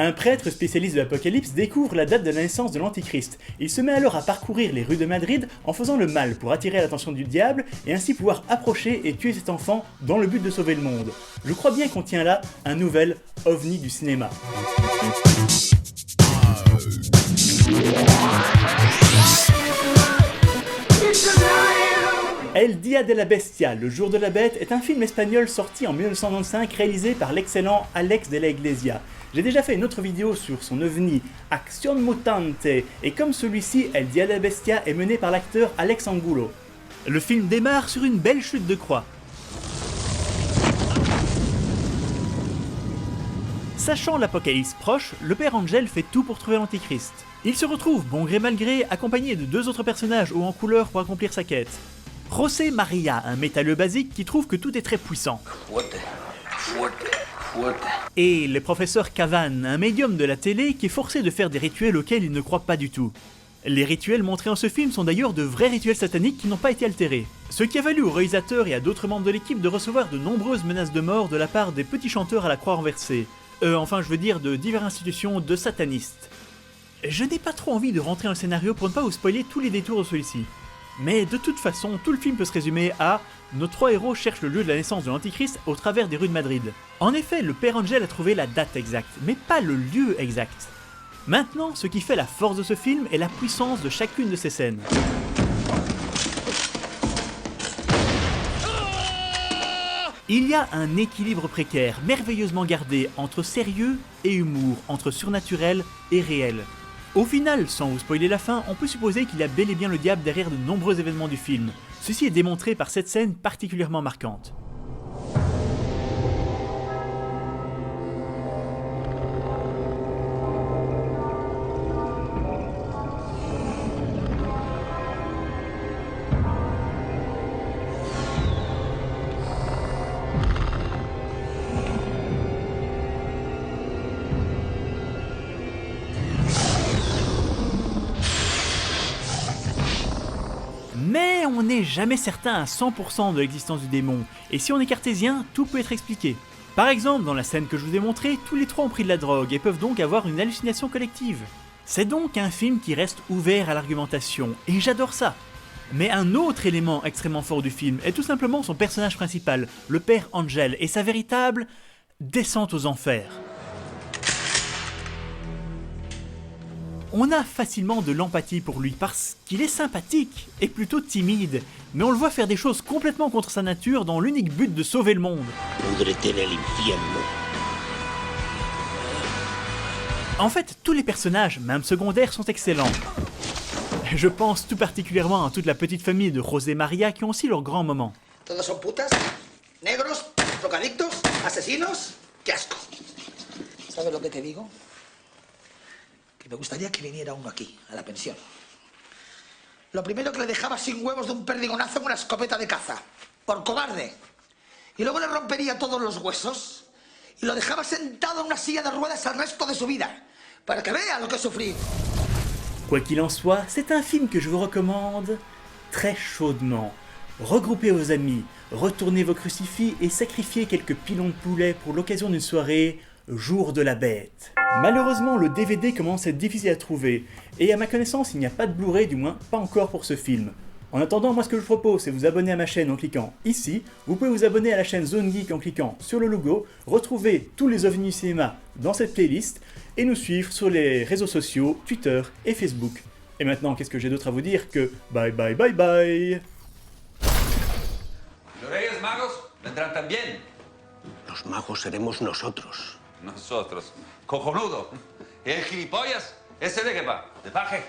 Un prêtre spécialiste de l'Apocalypse découvre la date de la naissance de l'Antichrist. Il se met alors à parcourir les rues de Madrid en faisant le mal pour attirer l'attention du diable et ainsi pouvoir approcher et tuer cet enfant dans le but de sauver le monde. Je crois bien qu'on tient là un nouvel ovni du cinéma. El Día de la Bestia, le jour de la bête, est un film espagnol sorti en 1995 réalisé par l'excellent Alex de la Iglesia. J'ai déjà fait une autre vidéo sur son ovni, Acción Mutante, et comme celui-ci, El Día de la Bestia est mené par l'acteur Alex Angulo. Le film démarre sur une belle chute de croix. Sachant l'apocalypse proche, le père Angel fait tout pour trouver l'Antichrist. Il se retrouve, bon gré mal gré, accompagné de deux autres personnages hauts en couleur pour accomplir sa quête. José Maria, un métalleux basique qui trouve que tout est très puissant. Et le professeur Cavan, un médium de la télé qui est forcé de faire des rituels auxquels il ne croit pas du tout. Les rituels montrés en ce film sont d'ailleurs de vrais rituels sataniques qui n'ont pas été altérés. Ce qui a valu au réalisateur et à d'autres membres de l'équipe de recevoir de nombreuses menaces de mort de la part des petits chanteurs à la croix renversée. Enfin je veux dire de diverses institutions de satanistes. Je n'ai pas trop envie de rentrer dans le scénario pour ne pas vous spoiler tous les détours de celui-ci. Mais de toute façon, tout le film peut se résumer à nos trois héros cherchent le lieu de la naissance de l'Antichrist au travers des rues de Madrid. En effet, le père Angel a trouvé la date exacte, mais pas le lieu exact. Maintenant, ce qui fait la force de ce film est la puissance de chacune de ces scènes. Il y a un équilibre précaire, merveilleusement gardé, entre sérieux et humour, entre surnaturel et réel. Au final, sans vous spoiler la fin, on peut supposer qu'il y a bel et bien le diable derrière de nombreux événements du film. Ceci est démontré par cette scène particulièrement marquante. Mais on n'est jamais certain à 100% de l'existence du démon, et si on est cartésien, tout peut être expliqué. Par exemple, dans la scène que je vous ai montrée, tous les trois ont pris de la drogue et peuvent donc avoir une hallucination collective. C'est donc un film qui reste ouvert à l'argumentation, et j'adore ça. Mais un autre élément extrêmement fort du film est tout simplement son personnage principal, le père Angel, et sa véritable descente aux enfers. On a facilement de l'empathie pour lui parce qu'il est sympathique et plutôt timide, mais on le voit faire des choses complètement contre sa nature dans l'unique but de sauver le monde. En fait, tous les personnages, même secondaires, sont excellents. Je pense tout particulièrement à toute la petite famille de José Maria qui ont aussi leurs grands moments. Todos son putas, negros, drogadictos, asesinos, qué asco. ¿Sabes lo que te digo? Me gustaría que viniera uno aquí, a la pensión. Lo primero que le dejaba sin huevos de un perdigonazo en una escopeta de caza, por cobarde. Y luego le rompería todos los huesos y lo dejaba sentado en una silla de ruedas el resto de su vida, para que vea lo que sufrí. Quoi qu'il en soit, c'est un film que je vous recommande très chaudement. Regroupez vos amis, retournez vos crucifix et sacrifiez quelques pilons de poulet pour l'occasion d'une soirée Jour de la Bête. Malheureusement, le DVD commence à être difficile à trouver, et à ma connaissance, il n'y a pas de Blu-ray, du moins pas encore pour ce film. En attendant, moi ce que je vous propose, c'est vous abonner à ma chaîne en cliquant ici. Vous pouvez vous abonner à la chaîne Zone Geek en cliquant sur le logo, retrouver tous les ovnis du cinéma dans cette playlist, et nous suivre sur les réseaux sociaux, Twitter et Facebook. Et maintenant, qu'est-ce que j'ai d'autre à vous dire que bye bye bye bye. Los Reyes Magos vendrán también. Los magos seremos nosotros. Nosotros. Cojonudo. ¿Y el gilipollas? ¿Ese de qué va? ¿De paje?